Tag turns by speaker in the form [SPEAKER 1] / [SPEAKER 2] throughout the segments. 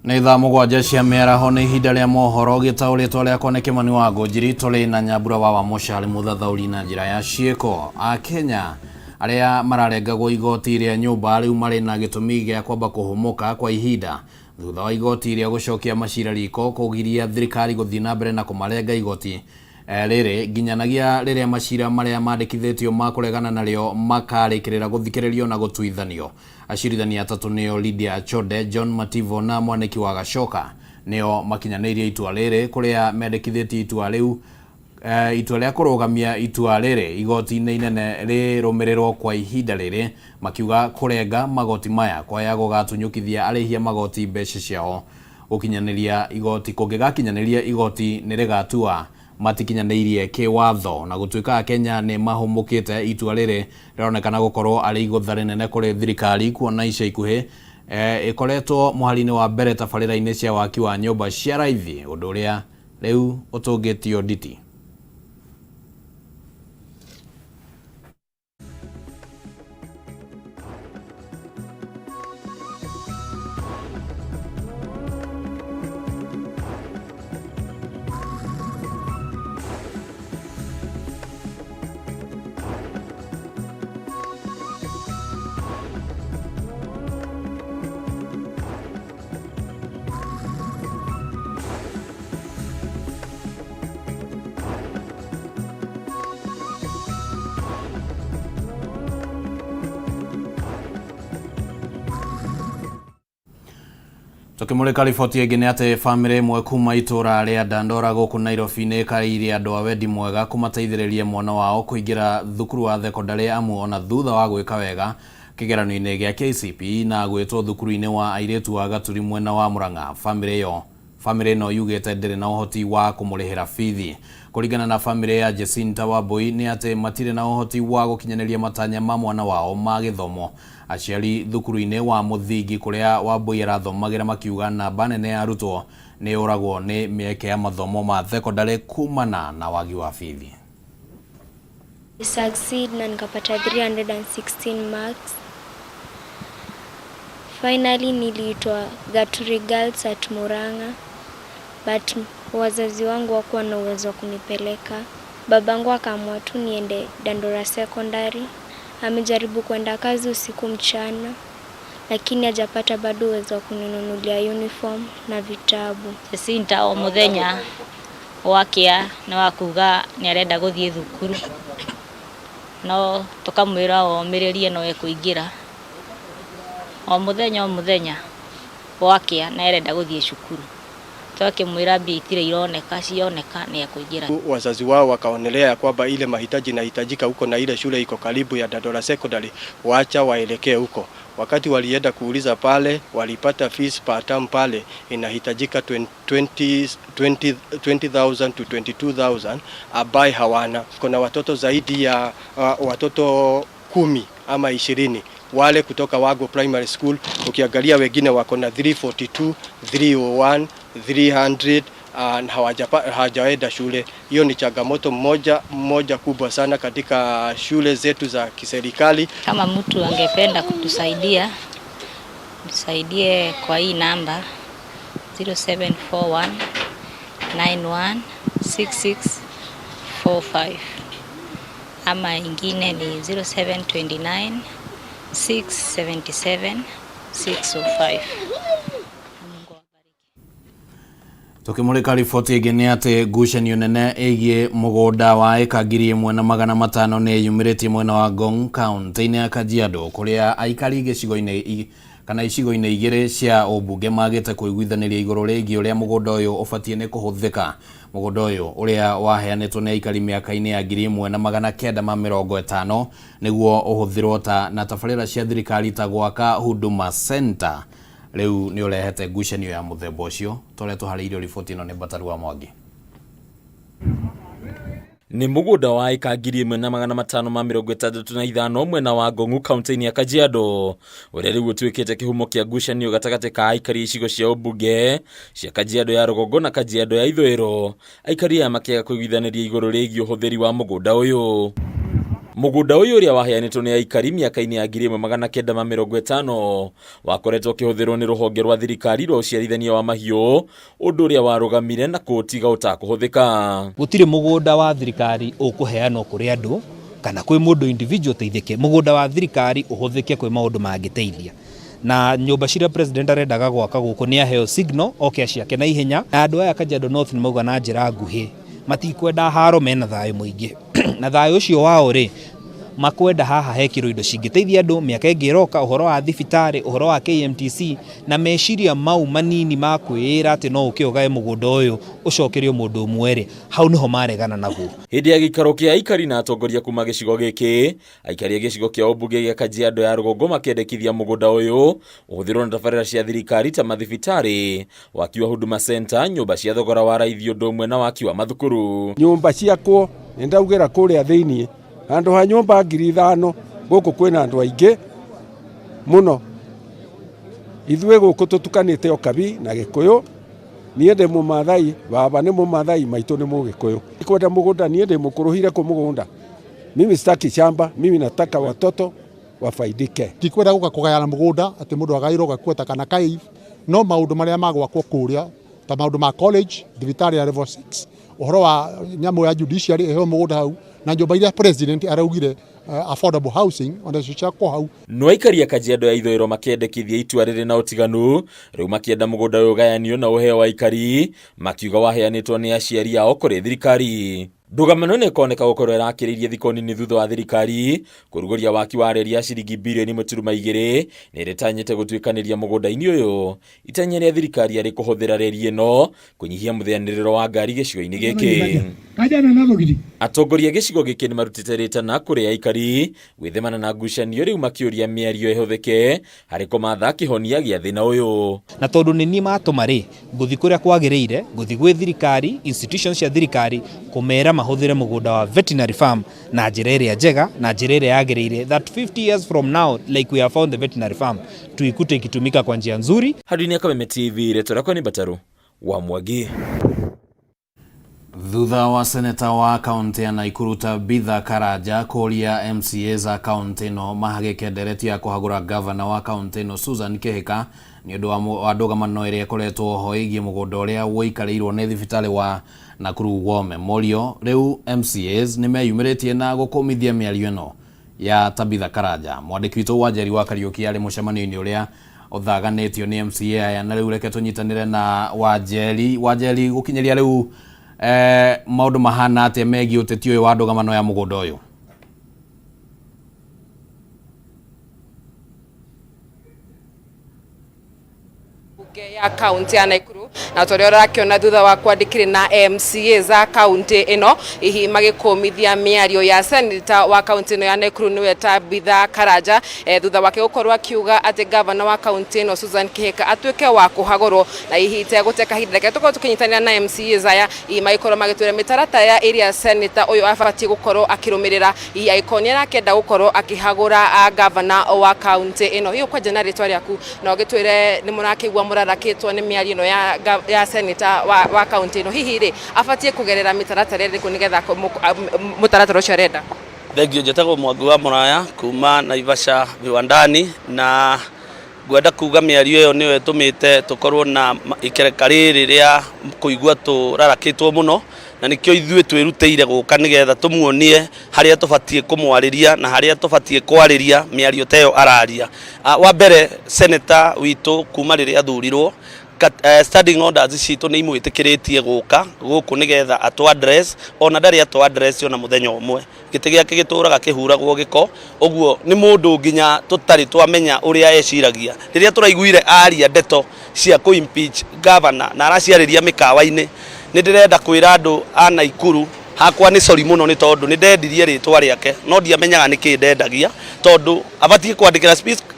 [SPEAKER 1] Nĩ thaa mũgwanja cia mĩaraho nĩ ihinda rĩa Mohoro Gitau, rĩtwa rĩakwa nĩ Kĩmani wa Ngũnjiri. Tũrĩ na Nyambura wa Mũcharĩ mũthathaũri na njĩra ya ciĩko. Akenya arĩa mararengagwo igoti rĩa nyũmba rĩu marĩ na gĩtũmi gĩa kwamba kũhũmũka kwa ihinda thutha wa igoti rĩa gũcokia macira riko kũgiria thirikari gũthiĩ na mbere na kũmarenga igoti rĩrĩ nginyanagia rĩrĩa macira marĩa mandĩkithĩtio ma kũregana narĩo makarĩkĩrĩra gũthikĩrĩrio na gũtuithanio. Acirithania atatũ nĩo Lydia Achode, John Mativo na Mwaniki wa Gacoka nĩo makinyanĩirie itua rĩrĩ, kũrĩa mendekithĩtie itua rĩu itua rĩa kũrũgamia itua rĩrĩ igoti-inĩ inene rĩrũmĩrĩrwo kwa ihinda rĩrĩ, makiuga kũrenga magoti maya kwaya gũgatunyũkithia arĩhia magoti mbeca ciao. Gũkinyanĩria igoti kũngĩgakinyanĩria igoti nĩ rĩgatua matikinyanĩirie kĩwatho na gũtuĩka Kenya nĩ mahũmũkĩte. Itua rĩrĩ rĩronekana gũkorwo arĩ igũtha rĩnene kũrĩ thirikari, kuona ica ikuhĩ ĩkoretwo mũhari-inĩ wa mbere tabarĩra-inĩ cia waki wa nyũmba cia raithi, ũndũ ũrĩa rĩu ũtũngĩtio nditi. Tukimulika riboti ĩngĩ nĩ atĩ bamĩrĩ ĩmwe kuma itũra rĩa Dandora gũkũ Nairobi nĩ ĩkaĩire andũ a wendi mwega kũmateithĩrĩria mwana wao kũingĩra thukuru wa thekondarĩ amu ona thutha wa gwĩka wega kĩgeranio-inĩ gĩa KCPE na gwĩtwo thukuru-inĩ wa airĩtu wa Gaturi mwena wa Murang'a. Bamĩrĩ ĩno yugĩte ndĩrĩ na ũhoti wa kũmũrĩhĩra bithi. Kũringana na bamĩrĩ ya Jacinta Wambui nĩ atĩ matirĩ na ũhoti wa gũkinyanĩria matanya ma mwana wao ma gĩthomo. Aciari thukuru-inĩ wa mũthingi kũrĩa Wambui arathomagĩra makiuga namba nene ya arutwo nĩ ũragwo nĩ mĩeke ya mathomo ma thekondarĩ kumana na wagi wa bithi.
[SPEAKER 2] Succeed na nikapata 316 marks. Finally niliitwa Gaturi Girls at Murang'a, but wazazi wangu hawakuwa na uwezo wa kunipeleka. Babangu akaamua tu niende Dandora Secondary. Amejaribu kwenda kazi usiku mchana, lakini hajapata bado uwezo wa kuninunulia uniform na vitabu.
[SPEAKER 3] Jacinta o muthenya wakia na wakuga ni arenda guthie thukuru, no tukamwira omĩrĩrie no ekũingĩra. O muthenya wakia na arenda guthie cukuru, tukimwira mbia itire ironeka cioneka ni ekũingĩra.
[SPEAKER 4] Wazazi wao wakaonelea kwamba ile mahitaji inahitajika huko na ile shule iko karibu ya Dandora Secondary, waacha waelekee huko. Wakati walienda kuuliza pale, walipata fees per term pale inahitajika 20,000 to 22,000 ambaye hawana. Kuna watoto zaidi ya watoto 10 ama 20 wale kutoka Wago Primary School. Ukiangalia wengine wako na 342, 301, 300 na hawajaenda shule. Hiyo ni changamoto moja kubwa sana katika shule zetu za kiserikali.
[SPEAKER 3] Kama mtu angependa kutusaidia, tusaidie kwa hii namba 0741 916645 ama ingine ni 0729 677 605.
[SPEAKER 1] Tukimulika riboti ĩngĩ nĩ atĩ ngucanio nene ĩgiĩ mũgũnda wa eka 1,500 nĩ yumĩrĩtie mwena wa Ngong kaunti-inĩ ya Kajiado, kũrĩa aikari icigo-inĩ igĩrĩ cia ũmbunge magĩte kũiguithanĩria igũrũ rĩgiĩ ũrĩa mũgũnda ũyũ ũbatiĩ nĩ kũhũthĩka. Mũgũnda ũyũ ũrĩa waheanĩtwo nĩ aikari mĩaka-inĩ ya 1950 nĩguo ũhũthĩrwo na tabarĩra cia thirikari ta gwaka Huduma Center. Rĩu nĩ ũrehete ngucanio ya mũthemba ũcio. Tũrĩa tũharĩirio riboti ĩno nĩ Bataru wa Mwangi.
[SPEAKER 5] Ni mũgũnda wa eka 1,565 mwena wa Ngong kaunti-inĩ ya Kajiado, ũrĩa rĩu ũtuĩkĩte kĩhumo kĩa ngucanio gatagatĩ ka aikari icigo cia ũmbunge cia Kajiado ya rũgongo na Kajiado ya ithũĩro, aikari aya makĩaga kũiguithanĩria igũrũ rĩgiĩ ũhũthĩri wa mũgũnda ũyũ. Mugunda uyu uria waheanitwo ni aikari miaka-ini ya 1950 wakoretwo ukihũthĩrwo ni ruhonge rwa thirikari rwa uciarithania wa mahiũ, undu uria warugamire na kutiga utakuhuthika.
[SPEAKER 6] Gutire mugunda wa thirikari ukuheanwo kuri andu kana kwi mundu individual teithike. Mugunda wa thirikari uhuthike kwi maundu mangiteithia, na nyumba ciria president arendaga gwaka guku ni aheo signal oke ciake na ihenya. Andu aya Kajiado North ni mauga na njira nguhi matikwenda haro mena thayo muingi na thayo ucio wao ri makwenda haha hekirwo indo cingiteithia andu miaka ingiroka, uhoro wa thibitari, uhoro wa KMTC na meciria mau manini ma kwira ati no ukiogae mugunda uyu ucokerio mundu umwe hau niho maregana naguo.
[SPEAKER 5] Hindi ya gikaro kia aikari na atongoria kuma gicigo giki, aikari a gicigo kia ubunge gia Kajiado ya Rugongo makendekithia mugunda uyu uhuthirwo na tabarĩra cia thirikari ta mathibitari, waki wa Huduma Center, nyumba cia thogora wa raithi undu umwe na waki wa mathukuru.
[SPEAKER 7] Nyumba ciakwo ndaugira kuria thiini andu ha nyumba 5,000 guku kwina andu aingi muno. Ithue guku tutukanite okabi na Gikuyu. Nie ndi Mumathai, baba ni Mumathai, maitu ni Mugikuyu. Kwenda mugunda nie ndi mukuruhire ku mugunda. Mimi sitaki shamba, mimi nataka watoto wafaidike.
[SPEAKER 8] Tikwenda guka kugayana mugunda ati mundu agairwo gakweta kana kai, no maundu maria magwakwo kuria ta maundu ma college, thibitari ya level 6, uhoro wa nyamu ya judiciary eho mugunda hau na njumba iria president araugire affordable housing onda ciakwo hau.
[SPEAKER 5] No aikari a Kajiado ya ithũĩro makendekithia itua rĩrĩ na ũtiganu, rĩu makĩenda mũgũnda ũyũ ũgayanio na ũheo wa aikari, makiuga waheanĩtwo nĩ aciari ao kũrĩ thirikari. Ndũgamano nĩ ĩkoneka gũkorwo ĩrakĩrĩirie thikũ nini thutha wa thirikari kũrugũria waki wa reri ya ciringi birioni 2.2 na ĩrĩtanyĩte gũtuĩkanĩria mũgũnda-inĩ ũyũ. Itanya rĩa thirikari arĩ kũhũthĩra reri ĩno kũnyihia mũtheanĩrĩro wa ngari gĩcigo-inĩ gĩkĩ. Atongoria gĩcigo gĩkĩ nĩ marutĩte rĩtana kũrĩ aikari gwĩthemana na ngucanio, rĩu makĩũria mĩario ĩhũthĩke harĩ kũmatha kĩhonia gĩa thĩna ũyũ.
[SPEAKER 6] Na tondũ nĩ niĩ matũma rĩ ngũthi kũrĩa kwagĩrĩire, ngũthi gwĩ thirikari, institutions cia thirikari kũmera mahũthĩre mugunda wa veterinary farm na njĩra ĩrĩa njega, na njĩra ĩrĩa yagĩrĩire, that 50 years from now like we have found the veterinary farm tuikute ikitumika kwa njia nzuri.
[SPEAKER 5] Handũ-inĩ ya Kameme TV retorako ni Bataru wa Mwangi.
[SPEAKER 1] Thutha wa seneta wa kaunti ya Nakuru Tabitha Karanja kũria MCAs a kaunti ĩno mahagĩke ndereti ya kũhagũra gavana wa kaunti ĩno Susan Kihika nĩ ũndũ wa ndũgamano ĩrĩa ĩkoretwo ho ĩgiĩ mũgũnda ũrĩa wũikarĩirwo nĩ thibitarĩ wa Nakuru War Memorial. Rĩu MCAs nĩ meyumĩrĩtie na gũkũmithia mĩario ĩno ya Tabitha Karanja. Mwandĩki witũ Wanjeri wa Kariũki arĩ mũcemanio-inĩ ũrĩa ũthaganĩtio nĩ MCA aya, na rĩu reke tũnyitanĩre na Wanjeri gũkinyĩria rĩu maundu mahana ate megiĩ ũteti ũyũ wa ndũgamano ya mũgũnda ũyũ.
[SPEAKER 9] Ya kaunti ya Nakuru na tũrĩa ũrakiona thutha wa kwandĩkire na MCA za kaunti ĩno ihi magĩkũmithia mĩario ya senator wa kaunti ĩno ya Nakuru nĩwe Tabitha Karanja thutha wake gũkorwo akiuga atĩ gavana wa kaunti ĩno Susan Kihika atuĩke wa kũhagũrwo na ihi itegũte kahinda reke tũkorwo tũkĩnyitanĩra na MCAs aya ihi magĩkorwo magĩtwĩra mĩtaratara ĩrĩa senator ũyũ abatiĩ gũkorwo akĩrũmĩrĩra ihi agĩkonia na akĩenda gũkorwo akĩhagũra gavana wa kaunti ĩno. Hiyo kwa jana rĩtwa rĩaku na ũgĩtwĩre nĩ mũrakĩigua mũrarakĩtwo nĩ mĩario ĩno ya senator wa kaunti ĩno, hihi rĩ abatie kugerera mitaratara ĩrĩkũ nĩgetha mũtaratara ũcio arenda?
[SPEAKER 10] Thengio, njĩtagwo Mwangi wa Mũraya kuma Naivasha viwandani, na gwenda kuga mĩario ĩyo nĩyo ĩtũmĩte tũkorwo na ikereka rĩrĩ rĩa kũigua tũrarakĩtwo mũno, na nikio ithuĩ twĩrutĩire gũka nĩgetha tũmuonie harĩa tũbatie kũmwarĩria na harĩa tũbatie kwarĩria mĩario ta ĩyo araria. Wa mbere senator witũ kuma rĩrĩa athurirwo standing orders citũ nĩ imwĩtĩkĩrĩtie gũka gũkũ nĩgetha atũ address, ona ndarĩ atũ address ona mũthenya ũmwe, gĩtĩ gĩake gĩtũraga kĩhuragwo gĩko. Ũguo nĩ mũndũ nginya tũtarĩ twamenya ũrĩa eciragia rĩrĩa tũraiguire aria ndeto cia kũ impeach governor na araciarĩria mĩkawa-inĩ. Nĩ ndĩrenda kwĩra andũ a Nakuru hakwa nĩ sori mũno, nĩ tondũ nĩ ndendirie rĩtwa rĩake no ndiamenyaga nĩkĩ ndendagia, tondũ abatie kwandĩkĩra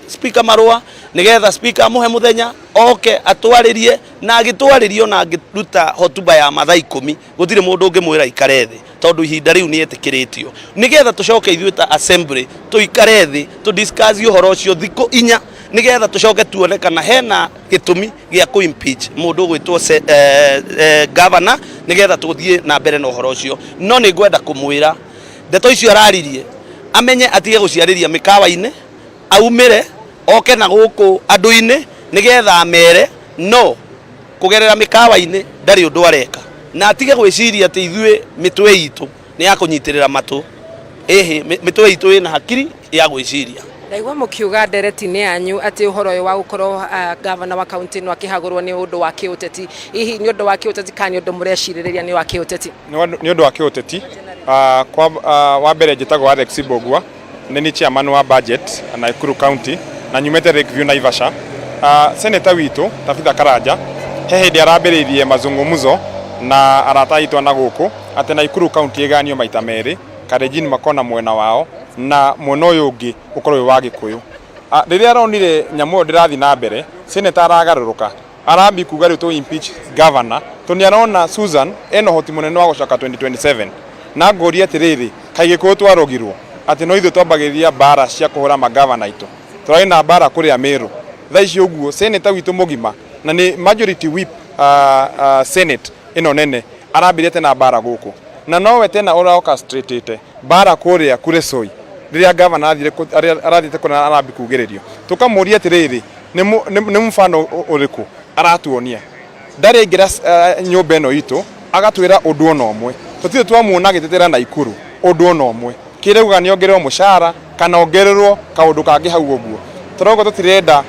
[SPEAKER 10] speaker marũa nĩgetha speaker amũhe mũthenya oke atwarĩrie, na agĩtwarĩrio na angĩruta hotuba ya mathaa 10 gũtirĩ mũndũ ũngĩmwĩra ikare thĩ, tondũ ihinda rĩu nĩ etĩkĩrĩtio nĩgetha tũcoke ithuĩ ta assembly tũikare thĩ tũ discuss ũhoro ũcio thikũ 4 nĩgetha tũcoke tuone kana hena gĩtũmi gĩa kũ impeach mũndũ gwĩtwo governor nĩgetha tũthiĩ na mbere na ũhoro ũcio. No nĩ ngwenda kũmwĩra ndeto icio araririe amenye atige guciariria mikawa-ine aumire oke na guku andu-ine nigetha mere no kugerera mikawa-ine ndari undu areka na atige gwiciria ati ithue mitwe itu ni ya kunyitirira matu mitwe itu ina hakiri ya gwiciria.
[SPEAKER 9] Ndaigua mukiuga ndereti-ini yanyu ati uhoro uyu wa gukorwo gavana wa kaunti no akihagurwo ni undu wa kiuteti, hihi ni undu wa kiuteti kana ni undu mureciririria ni wa kiuteti?
[SPEAKER 11] Ni undu wa kiuteti. Wa mbere njitagwo Alex Bogua, ni chairman wa budget Nakuru County na nyumete Lakeview Naivasha. Senator witu Tabitha Karanja he hindi arambiririe mazungumzo na arata itu na guku ati Nakuru County iganio maita meri Kalenjin makona mwena wao na mwena uyu ungi ukorwo wa Gikuyu. Riria aronire nyamu ndirathi na mbere senator aragaruruka arambi kuga riu to impeach governor toni arona Susan eno hoti munene wa gucoka 2027 na ngoria atiriri kaige ko twarogirwo ati no ithu twambagiria bara cia kuhura magavana itu turai na bara kuria Meru tha icio uguo senator witu mugima na ni majority whip senate ino nene arambirite na bara guku na nowe tena ora orchestrated bara kuria kure Soi riria governor arathite kuna arambi kugiririo tukamuria atiriri ni mfano uriku aratuonia ndari ngira nyumba ino itu agatwira undu ona omwe tutire twamuona gitetera Nakuru undu ona omwe kireuga ni ongererwo mushara kana ongererwo kaundu kangi hau uguo turogo tutirenda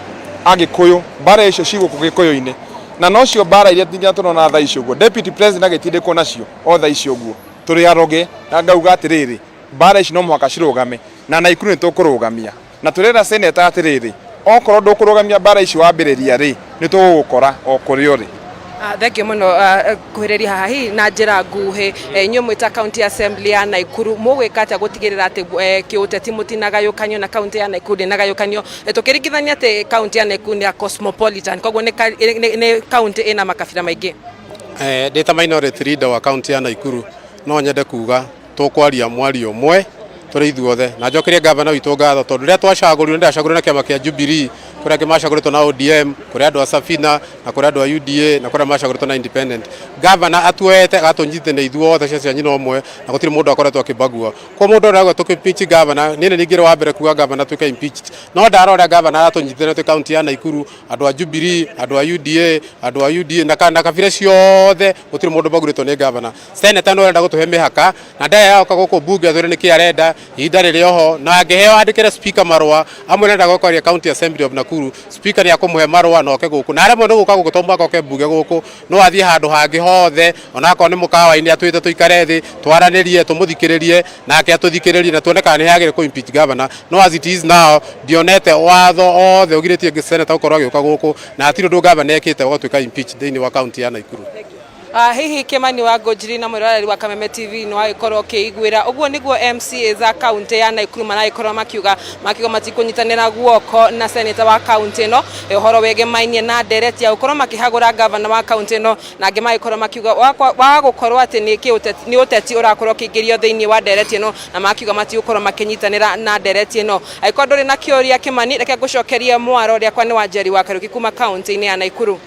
[SPEAKER 11] Agikuyu bara icio ciguku Gikuyu-ini na no cio bara iria tinya turona tha icio uguo deputy president agitinde ko nacio o tha icio uguo turi aroge na ngauga atiriri bara ici no muhaka cirugame na Nakuru ni tukurugamia na turera senator atiriri okorwo ndukurugamia bara ici wambiriria ri ni tugukora o kuri uri.
[SPEAKER 9] Thank you muno kuhiriria haha hi na njira nguhi inyu mwita county assembly ya Nakuru mugwika atia gutigirira ati kiuteti mutinagayukanio na county ya Nakuru nagayukanio tukiringithania ati county ya Nakuru ni cosmopolitan koguo ni county ina makabira maingi.
[SPEAKER 12] Data minority leader wa county ya Nakuru no nyende kuga tukwaria mwari umwe turi ithuothe na njokerie governor witu ngatho tondu riria twacagũrirwo ndacagũrirwo na kiama kia Jubilee kuria kimacagũrĩtwo na ODM kuria andu a Safina na kuria andu a UDA na kuria macagũrĩtwo na independent governor atuete agatunyitithania ithuothe cia nyina omwe na gutiri mundu akoretwo akibagua kwa mundu uragwa tukimpeach governor nini ningire wa mbere kuga governor tuke impeached no ndarora governor atunyitithania tu county ya Nakuru andu a Jubilee andu a UDA na kabira ciothe gutiri mundu bagurĩtwo ni governor senator no renda gutuhe mihaka na ndaya yao kaguko bunge athuri niki arenda ihinda rĩrĩoho na angĩheo andĩkĩre speaker marũa amwe nenda gũkwaria county assembly of Nakuru speaker nĩ akũmũhe marũa na oke gũkũ na arĩa mũndũ gũka gũkũ to mwaka oke mbunge gũkũ no athiĩ handũ hangĩ hothe onakorwo nĩ mũkawa-inĩ atwĩte tũikare thĩ twaranĩrie tũmũthikĩrĩrie nake atũthikĩrĩrie na tuone kana nĩ hagĩrĩ kũ impeach governor no as it is now ndionete watho othe ũgirĩtie senator gũkorwo agĩũka gũkũ na hatirĩ ũndũ governor ekĩte gũtuĩka impeach thĩinĩ wa county ya Nakuru.
[SPEAKER 9] Hihi Kimani wa Ngojiri na mwiroreri wa Kameme TV no agikorwo kiigwira uguo niguo MCA za county ya Nakuru maragikorwo makiuga matikunyitanira guoko na senator wa county no uhoro wege mainie na ndereti ya gukorwo makihagura governor wa county no na angi magikorwo makiuga wa gukorwo ati ni uteti urakorwo kiingirio thiini wa ndereti no na makiuga matigukorwo makinyitanira na ndereti no agikorwo nduri na kioria Kimani reke gucokeria mwaro riakwa ni Wanjeri wa Karuki kuma county ya Nakuru.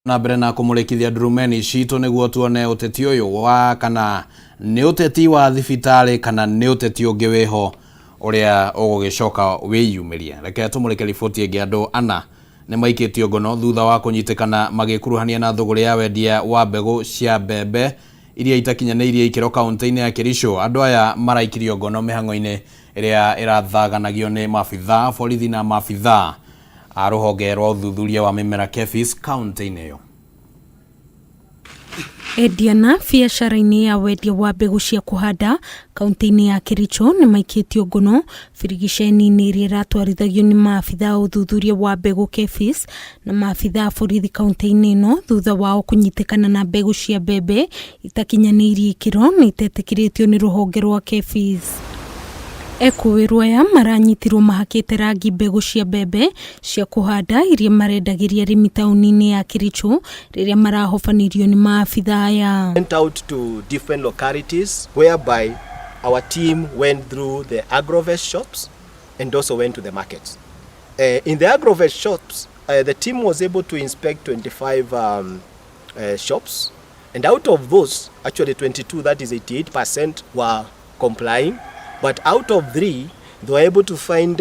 [SPEAKER 1] Na mbere na kumurikithia ndurumeni citũ nĩguo tuone ũteti ũyũ wa kana nĩ ũteti wa thibitari kana nĩ ũteti ũngĩ wĩho ũrĩa ũgũgĩcoka wĩyumĩrie. Reke tũmũrĩke riboti ĩngĩ. Andũ ana nĩ maikĩtio ngono thutha wa kũnyitĩkana magĩkuruhania na thũgũrĩ ya wendia wa mbegũ cia mbembe iria itakinyanĩirie ikĩro kaunti-inĩ ya Kericho. Andũ aya maraikirio ngono mĩhang'o-inĩ ĩrĩa ĩrathaganagio nĩ maabithaa borithi na maabithaa a rũhonge rwa ũthuthuria wa mĩmera KEPHIS kaunti-inĩ ĩyo.
[SPEAKER 13] Endia biacara-inĩ ya wendia wa mbegũ cia kũhanda kaunti-inĩ ya Kericho nĩ maikĩtio ngono birigiceni-inĩ iria iratwarithagio nĩ maabithaa ũthuthuria wa mbegũ KEPHIS na maabithaa borithi kaunti-inĩ ĩno thutha wao kũnyitĩkana na mbegũ cia mbembe itakinyanĩirie ikĩro nĩ itetĩkĩrĩtio nĩ rũhonge rwa KEPHIS. Ekũĩrwo aya maranyitirwo mahakĩte rangi mbegũ cia mbembe cia kũhanda iria marendagĩria arĩmi taũni-inĩ ya Kericho rĩrĩa marahobanirio nĩ maabithaa aya.
[SPEAKER 14] Went out to different localities whereby our team went through the agrovest shops and also went to the markets. In the agrovest shops, the team was able to inspect 25 shops And out of those, actually 22, that is 88% were complying. But out of 3, they were able to find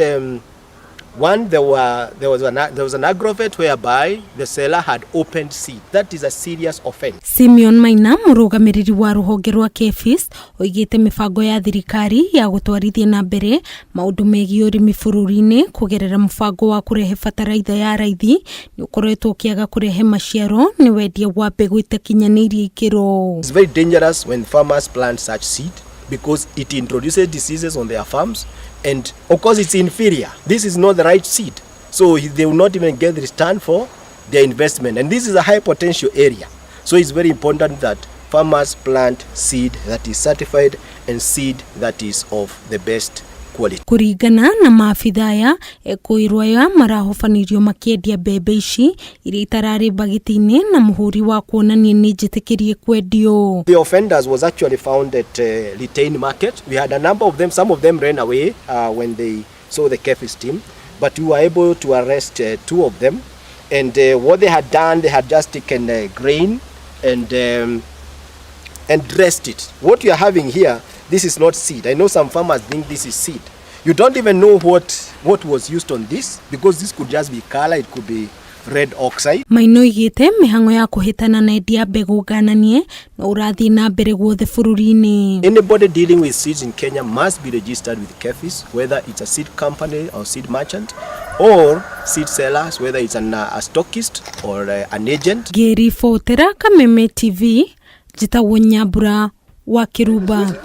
[SPEAKER 14] one. There was an aggravate whereby the seller had opened seed. That is a serious offense.
[SPEAKER 13] Simeon Maina, murugamiriri wa ruhonge rwa KEPHIS, oigite mibango ya thirikari ya gutwarithia na mbere maundu megie urimi bururi-ini kugerera mubango wa kurehe bataraitha ya raithi ni ukoretwo ukiaga kurehe maciaro ni wendia wa mbegu itakinyanirie ikiro.
[SPEAKER 14] It's very dangerous when farmers plant such seed because it introduces diseases on their farms, and of course it's inferior. This is not the right seed, so they will not even get the return for their investment, and this is a high potential area. So it's very important that farmers plant seed that is certified and seed that is of the best quality.
[SPEAKER 13] Kuringana na maafitha ya ekuirwa ya marahofanirio makiendia mbembe ici iria itarari bagiti-ini na muhuri wa kuonania ni njitikirie kwendio.
[SPEAKER 14] The offenders was actually found at Litein market. We had a number of them. Some of them ran away when they saw the KEPHIS team, but we were able to arrest 2 of them. And what they had done, they had just taken grain and dressed it. What you are having here, this is not seed. I know some farmers think this is seed. You don't even know what was used on this, because this could just be color, it could be red oxide.
[SPEAKER 13] Maino igite mihango ya kuhitana na endia mbegu gananie na urathi na mbere guothe bururi-ini.
[SPEAKER 14] Anybody dealing with seeds in Kenya must be registered with KEPHIS, whether it's a seed company or seed merchant or seed sellers, whether it's a stockist or an agent.
[SPEAKER 13] Geri Fotera, Kameme TV, Jitau Nyambura wa Kiruba.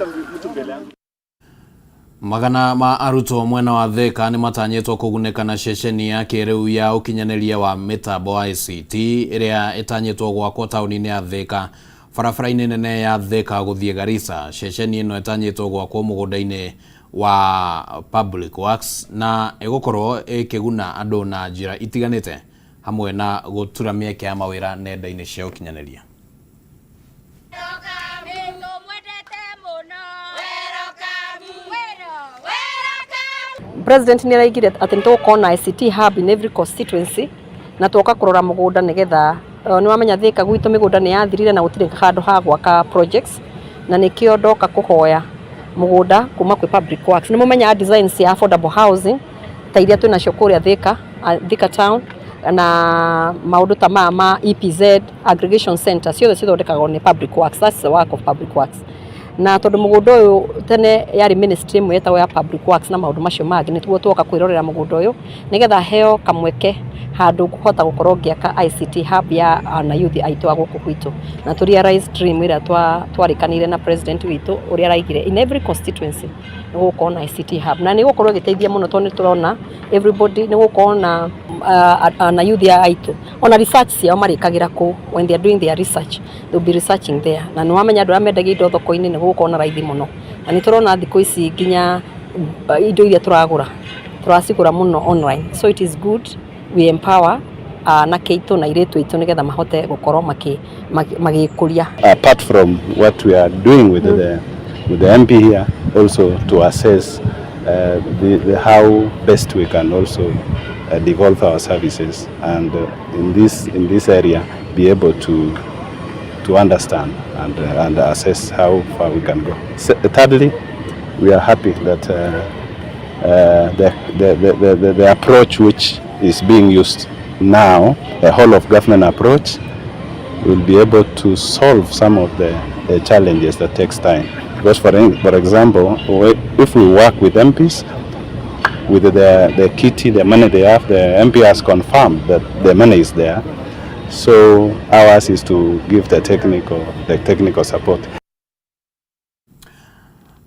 [SPEAKER 1] Magana ma arutwo mwena wa Thika ni matanyitwo kuguneka na ceceni ya kiriu ya ukinyaniria wa mitambo wa ICT iria itanyitwo gwakwo tauni-ini ya Thika barabara-ini nene ya Thika guthie Garissa. Ceceni ino itanyitwo gwakwo mugunda-ini wa Public Works na igukorwo ikiguna andu na njira itiganite hamwe na gutura mieke ya mawira nenda-ini cia ukinyaniria.
[SPEAKER 15] President ni araigire ati nitugukona ICT hub in every constituency na tuoka kurora mugunda nigetha ni wamenya Thika gwitu migunda ni yathirire na gutire handu ha gwaka projects na nikio ndoka kuhoya mugunda kuma kwi Public Works ni mumenya designs ya affordable housing ta iria twina cio Thika town na maundu ta ma EPZ aggregation center ciothe cithondekagwo ni Public Works. That's the work of Public Works. Na tondu mugunda uyu tene yari ministry imwe yetagwo ya Public Works na maundu macio mangi nituo twoka kwirorera mugunda uyu nigetha heo kamweke handu kuhota gukorwo ngiaka ICT hub ya na youth aitu aguku gwitu na turi realize dream ira twarikanire na president witu uria araigire in every constituency ni gukorwo na ICT hub na ni gukorwo giteithia muno tondu turona everybody ni gukorwo na youth aitu ona research ciao marikagira ku when they are doing their research they will be researching there na ni wamenya andu amendagia indo thoko-ini ni gukorwo na raithi muno na ni turona thikũ ici nginya indo iria turacigura muno online, so it is good we empower na keitu na iretu itu nigetha mahote gukorwo magikuria.
[SPEAKER 16] Apart from what we are doing with the MP here, also to assess the how best we can also develop our services and in this area be able to understand and assess how far we can go. Thirdly, we are happy that the approach which is being used now, a whole of government approach, will be able to solve some of the challenges that takes time. Because for example, if we work with MPs, with the kitty, the money they have, the MP has confirmed that the money is there. So ours is to give the technical support.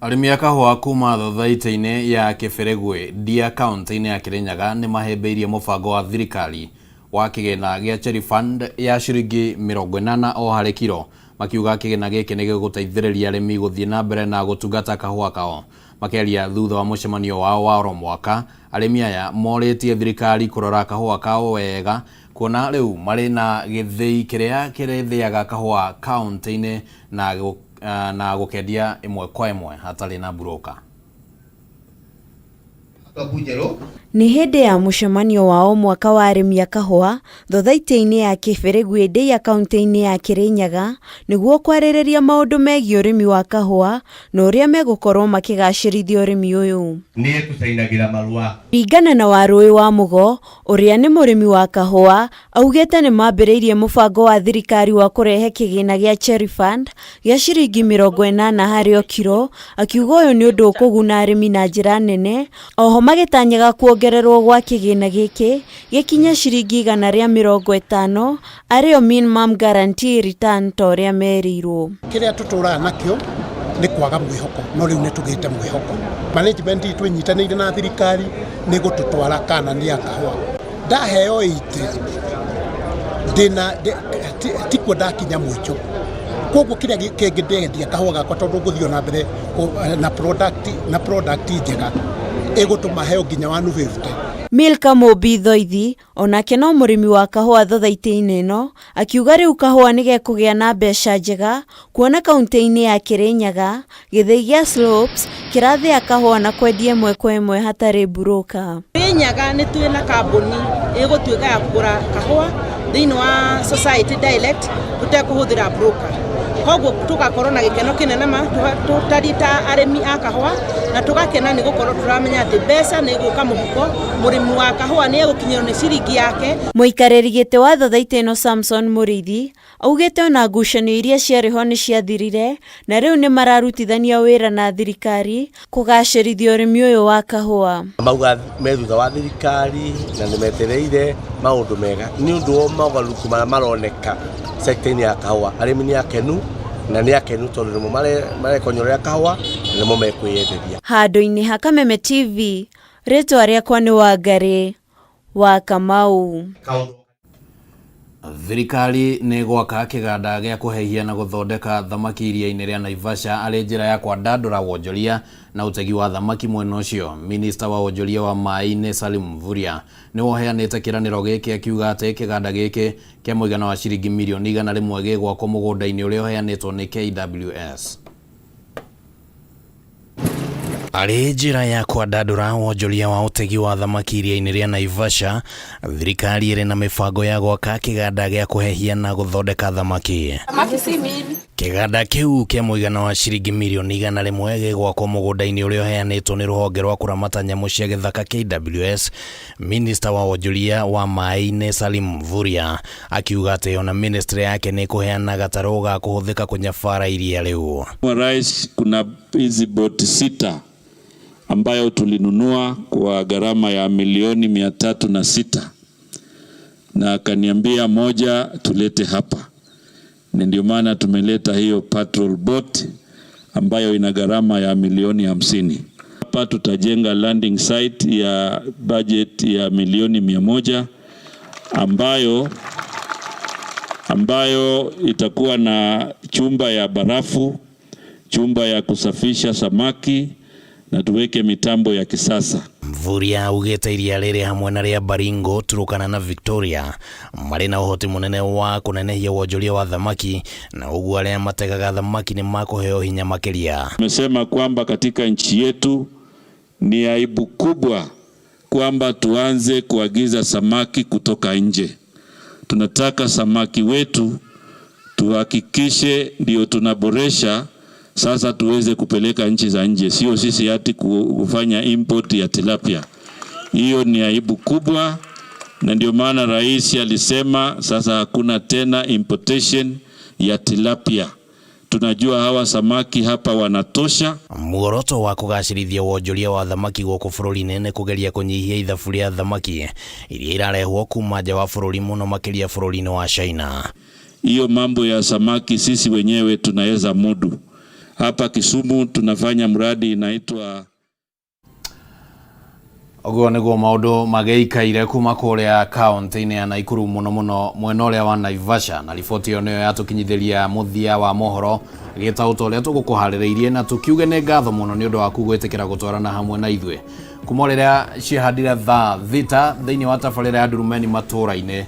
[SPEAKER 1] Arimi akahwa kuma thothaitĩ-inĩ ya Kĩberegwe Dia kaunti-inĩ ya Kirinyaga nĩ mahĩmbĩirie mũbango wa thirikari wa kĩgĩna gĩa Cherry Fund ya ciringi 80 o harĩ kilo. Makiuga kĩgĩna gĩkĩ nĩ gĩgũteithĩrĩria arĩmi gũthiĩ na mbere na gũtungata kahũa kao. Makĩaria thutha wa mũcemanio wao wa oro mwaka, arĩmi aya morĩtie thirikari kũrora kahũa kao wega kuona rĩu marĩ na gĩthĩi kĩrĩa kĩrĩthĩaga kahũa kaunti-inĩ na gukendia imwe kwa imwe hatarĩ na broker.
[SPEAKER 17] Nĩ hĩndĩ ya mũcemanio wao mwaka wa arĩmi a kahũa thothaitĩ-inĩ ya Kĩberegwĩndĩ ya kaunti-inĩ ya Kĩrĩnyaga nĩguo kwarĩrĩria maũndũ megiĩ ũrĩmi wa kahũa na ũrĩa megũkorwo makĩgacĩrithia ũrĩmi ũyũ.
[SPEAKER 18] Nĩ tũcainagĩra marũa.
[SPEAKER 17] Ringana na Warũĩ wa Mũgo, ũrĩa nĩ mũrĩmi wa kahũa, augĩte nĩ mambĩrĩirie mũbango wa thirikari wa kũrehe kĩgĩna gĩa Cherry Fund gĩa ciringi 80 harĩ o kiro, akiuga ũyũ nĩ ũndũ ũkũguna arĩmi na njĩra nene, oho magĩtanyaga kuongererwo gwa kĩgĩna gĩkĩ gĩkinye ciringi 150 arĩo minimum guarantee return ta ũrĩa merĩirwo.
[SPEAKER 8] Kĩrĩa tũtũraga nakĩo nĩ kwaga mwĩhoko, no rĩu nĩ tũgĩte mwĩhoko. Management itũ inyitanĩire na thirikari nĩ gũtũtwara Kanani ya kahũa. Ndaheo ite tikuo ndakinya mũico. Koguo kĩrĩa kĩngĩ ndendia kahũa gakwa tondũ ngũthiĩ na mbere na product njega ĩgũtũma heo nginya 150.
[SPEAKER 17] Milka Mũmbi Thoithi onake no mũrĩmi wa kahũa thothaitĩ-inĩ ĩno, akiuga rĩu kahũa nĩ gekũgĩa na mbeca njega kuona kaunti-inĩ ya Kĩrĩnyaga gĩthĩi gĩa Slopes kĩrathĩa kahũa na kwendia ĩmwe kwa ĩmwe hatarĩ broker.
[SPEAKER 19] Kĩrĩnyaga nĩ twĩna kambuni ĩgũtuĩka ya kũgũra kahũa thĩinĩ wa society direct tũtekũhũthĩra broker. Koguo tugakorwo na gĩkeno kĩnene ma tũtari ta arĩmi a kahũa na tũgakena nĩ gũkorwo tũramenya atĩ mbeca nĩ ĩgũka mũhuko, mũrĩmi wa kahũa nĩ egũkinyĩrwo nĩ ciringi yake.
[SPEAKER 17] Mũikarĩri gĩtĩ wa thothaitĩ ĩno Samson Mũrĩithi augĩte ona ngucanio iria ciarĩ ho nĩ ciathirire na rĩu nĩ mararutithania wĩra na thirikari kũgacĩrithia ũrĩmi ũyũ wa kahũa.
[SPEAKER 18] Mauga me thutha wa thirikari na nĩ metereire maũndũ mega nĩ ũndũ wa mogarũrũku marĩa maroneka sector-inĩ ya kahũa. Arĩmi nĩ akenu na nĩ akenu tondũ nĩmo marekonyorera kahũa na nĩmo mekwĩyenderia.
[SPEAKER 17] Handũ-inĩ ha Kameme TV, rĩtwa rĩakwa nĩ Wangarĩ wa Kamau.
[SPEAKER 1] Thirikari nĩ gwaka kĩganda gĩa kũhehia na gũthondeka thamaki iria-inĩ rĩa Naivasha arĩ njĩra ya kwandandũra wonjoria na ũtegi wa thamaki mwena ũcio. Minista wa wonjoria wa maĩ-inĩ Salim Mvurya nĩ woheanĩte kĩranĩro gĩkĩ akiuga atĩ kĩganda gĩkĩ kĩa mũigana wa ciringi mirioni 100 gĩgwakwo mũgũnda-inĩ ũrĩa ũheanĩtwo nĩ KWS. Arĩ njĩra ya kwandandũra wonjoria wa ũtegi wa thamaki iria-inĩ rĩa Naivasha, thirikari ĩrĩ na mĩbango ya gwaka kĩganda gĩa kũhehia na gũthondeka thamaki. Kĩganda kĩu kĩa mũigana wa ciringi mirioni 100 gĩgwakwo mũgũnda-inĩ ũrĩa ũheanĩtwo nĩ rũhonge rwa kũramata nyamũ cia gĩthaka KWS. Minista wa wonjoria wa maĩ-inĩ Salim Mvurya akiuga atĩ ona ministry yake nĩ kũheana gatarũ ga kũhũthĩka kũnyabara iria rĩu.
[SPEAKER 20] Rais, kuna hizi boti 6 ambayo tulinunua kwa gharama ya milioni 306 na akaniambia moja tulete hapa. Ndio maana tumeleta hiyo patrol boat ambayo ina gharama ya milioni 50. Hapa tutajenga landing site ya budget ya milioni 100 ambayo itakuwa na chumba ya barafu, chumba ya kusafisha samaki na tuweke mitambo ya kisasa.
[SPEAKER 1] Mvurya augĩte iria rĩrĩ hamwe na rĩa Baringo, Turkana na Victoria marĩ na ũhoti mũnene wa kũnenehia wonjoria wa thamaki na ũguo arĩa mategaga thamaki nĩ makũheo hinya makĩria.
[SPEAKER 20] Tumesema kwamba katika nchi yetu ni aibu kubwa kwamba tuanze kuagiza samaki kutoka nje. Tunataka samaki wetu tuhakikishe ndio tunaboresha sasa tuweze kupeleka nchi za nje, sio sisi hati kufanya import ya tilapia. Hiyo ni aibu kubwa na ndio maana rais alisema sasa hakuna tena importation ya tilapia. Tunajua hawa samaki hapa wanatosha.
[SPEAKER 1] Muoroto wa kũgacĩrithia wonjoria wa thamaki gũkũ bũrũri-inĩ nĩ kũgeria kũnyihia ithabu rĩa thamaki iria irarehwo kuma nja wa bũrũri mũno makĩria bũrũri-inĩ wa China.
[SPEAKER 20] Hiyo mambo ya samaki sisi wenyewe tunaweza mudu. Hapa Kisumu tunafanya mradi inaitwa
[SPEAKER 1] Oguo nĩguo maũndũ magĩikaire kuma kũrĩa kaunti-inĩ ya Naikuru mũno mwena ũrĩa wa Naivasha, na riboti ĩyo nĩyo yatũkinyithĩria mũthia wa Mohoro Gitau ũrĩa tũgũkũharĩrĩirie na tũkiuge nĩ ngatho mũno nĩ ũndũ wa gwĩtĩkĩra gũtwarana hamwe na ithuĩ kuma rĩrĩa ciahandire thaa thita thĩinĩ wa tabarĩra ya Ndurumeni matũra-inĩ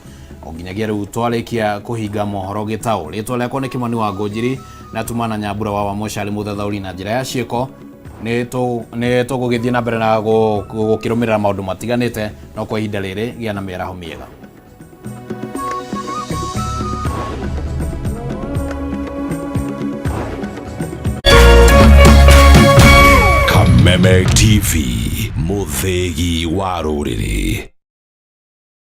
[SPEAKER 1] onginyagia rĩu twarĩkia kũhinga Mohoro Gitau. Rĩtwa rĩakwa nĩ Kimani wa Ngũnjiri na tumana Nyambura wa Moshali mũthathaũri na njĩra ya ciĩko nĩ tũgũgĩthiĩ na mbere na gũkĩrũmĩrĩra maũndũ matiganĩte, no kwa ihinda rĩrĩ gĩa na mĩaraho mĩega.
[SPEAKER 21] Kameme TV, mũthĩgi wa rũrĩrĩ.